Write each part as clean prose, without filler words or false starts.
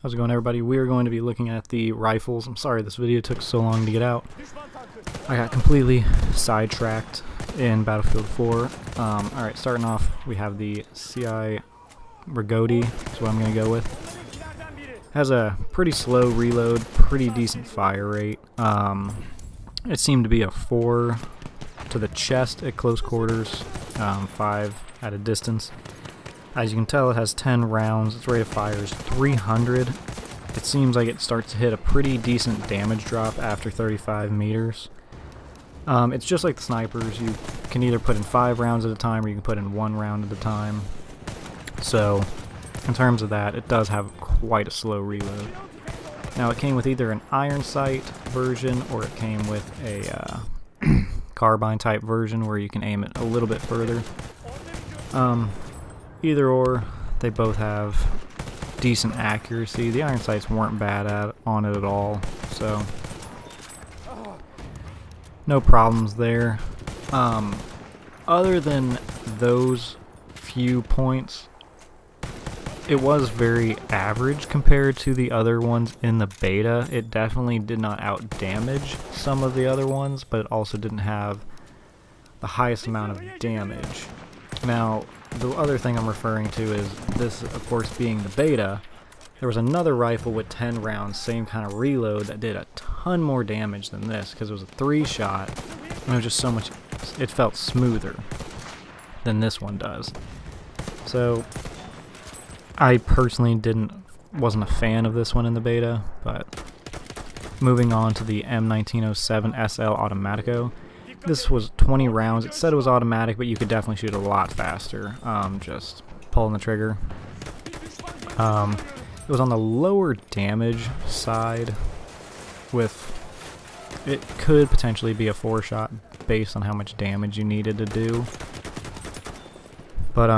How's it going, everybody? We are going to be looking at the rifles. I'm sorry this video took so long to get out. I got completely sidetracked in Battlefield 4. Alright, starting off, we have the cei-rigotti, that's what I'm going to go with. Has a pretty slow reload, pretty decent fire rate. It seemed to be a 4 to the chest at close quarters, 5 at a distance. As you can tell, it has 10 rounds. Its rate of fire is 300. It seems like it starts to hit a pretty decent damage drop after 35 meters. It's just like the snipers. You can either put in 5 rounds at a time or you can put in 1 round at a time. So, in terms of that, it does have quite a slow reload. Now, it came with either an iron sight version or it came with a carbine type version where you can aim it a little bit further. Either or, they both have decent accuracy. The iron sights weren't bad on it at all, so no problems there. Other than those few points, it was very average compared to the other ones in the beta. It definitely did not out-damage some of the other ones, but it also didn't have the highest amount of damage. Now, the other thing I'm referring to is this, of course, being the beta. There was another rifle with 10 rounds, same kind of reload, that did a ton more damage than this because it was a 3-shot, and it was just so much, it felt smoother than this one does. So, I personally wasn't a fan of this one in the beta, but moving on to the M1907 SL Automatico. This was 20 rounds. It said it was automatic, but you could definitely shoot a lot faster, just pulling the trigger. It was on the lower damage side, it could potentially be a 4-shot based on how much damage you needed to do. But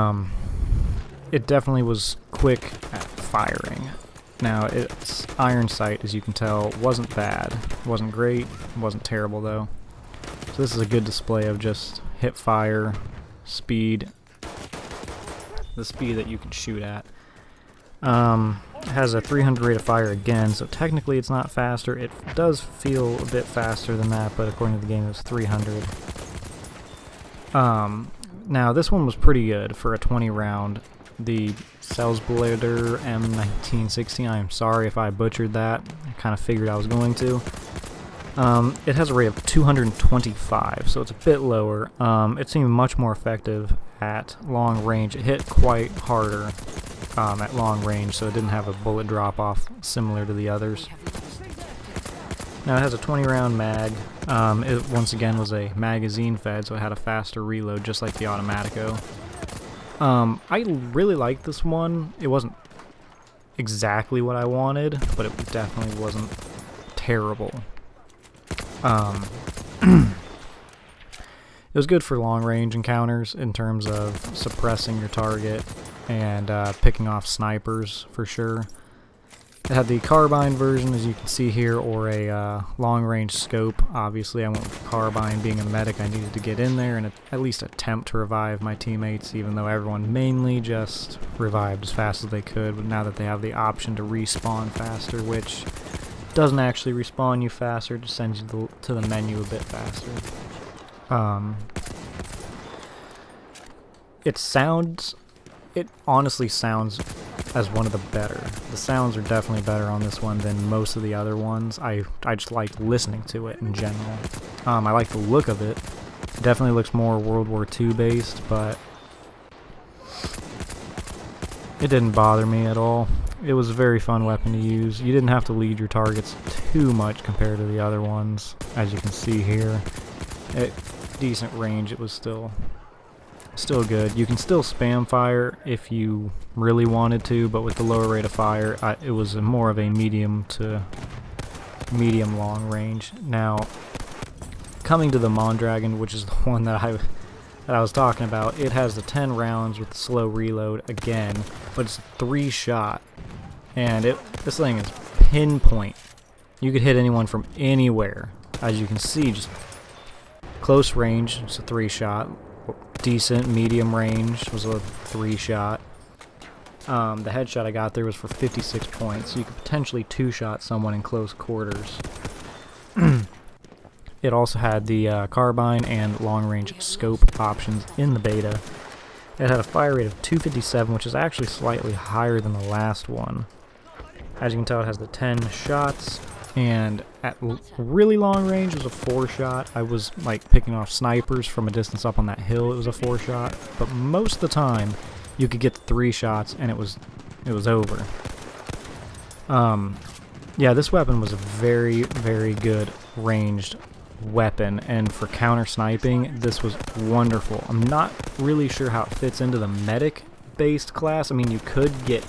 it definitely was quick at firing. Now, its iron sight, as you can tell, wasn't bad. It wasn't great, it wasn't terrible though. So this is a good display of just hip fire, speed, the speed that you can shoot at. It has a 300 rate of fire again, so technically it's not faster. It does feel a bit faster than that, but according to the game it's 300. Now this one was pretty good for a 20 round. The cei-rigotti M1916, I'm sorry if I butchered that. I kind of figured I was going to. It has a rate of 225, so it's a bit lower. It seemed much more effective at long range. It hit quite harder at long range, so it didn't have a bullet drop off similar to the others. Now it has a 20 round mag. It once again was a magazine fed, so it had a faster reload just like the Automatico. I really liked this one. It wasn't exactly what I wanted, but it definitely wasn't terrible. It was good for long-range encounters in terms of suppressing your target and picking off snipers for sure. It had the carbine version, as you can see here, or a long-range scope. Obviously, I went with carbine. Being a medic, I needed to get in there and at least attempt to revive my teammates, even though everyone mainly just revived as fast as they could. But now that they have the option to respawn faster, which doesn't actually respawn you faster, just sends you to the menu a bit faster. It honestly sounds as one of the better. The sounds are definitely better on this one than most of the other ones. I just like listening to it in general. I like the look of it. It definitely looks more World War II based, but it didn't bother me at all. It was a very fun weapon to use. You didn't have to lead your targets too much compared to the other ones, as you can see here. At decent range, it was still good. You can still spam fire if you really wanted to, but with the lower rate of fire, it was more of a medium to medium long range. Now, coming to the Mondragon, which is the one that I was talking about, it has the 10 rounds with the slow reload again, but it's 3-shot, and this thing is pinpoint. You could hit anyone from anywhere. As you can see, just close range, it's a 3-shot. Decent medium range was a 3-shot. The headshot I got there was for 56 points, so you could potentially two-shot someone in close quarters. It also had the carbine and long-range scope options in the beta. It had a fire rate of 257, which is actually slightly higher than the last one. As you can tell, it has the 10 shots, and at really long range it was a 4-shot. I was like picking off snipers from a distance up on that hill, it was a 4-shot, but most of the time you could get 3 shots and it was over. Yeah, this weapon was a very, very good ranged weapon, and for counter sniping this was wonderful. I'm not really sure how it fits into the medic based class. I mean, you could get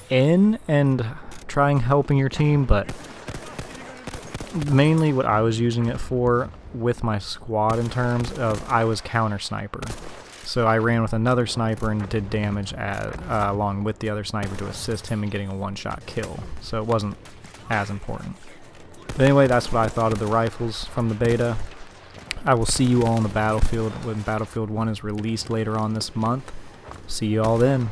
in and trying helping your team, but mainly what I was using it for with my squad in terms of I was counter sniper. So I ran with another sniper and did damage along with the other sniper to assist him in getting a 1-shot kill. So it wasn't as important. But anyway, that's what I thought of the rifles from the beta. I will see you all on the battlefield when Battlefield 1 is released later on this month. See you all then.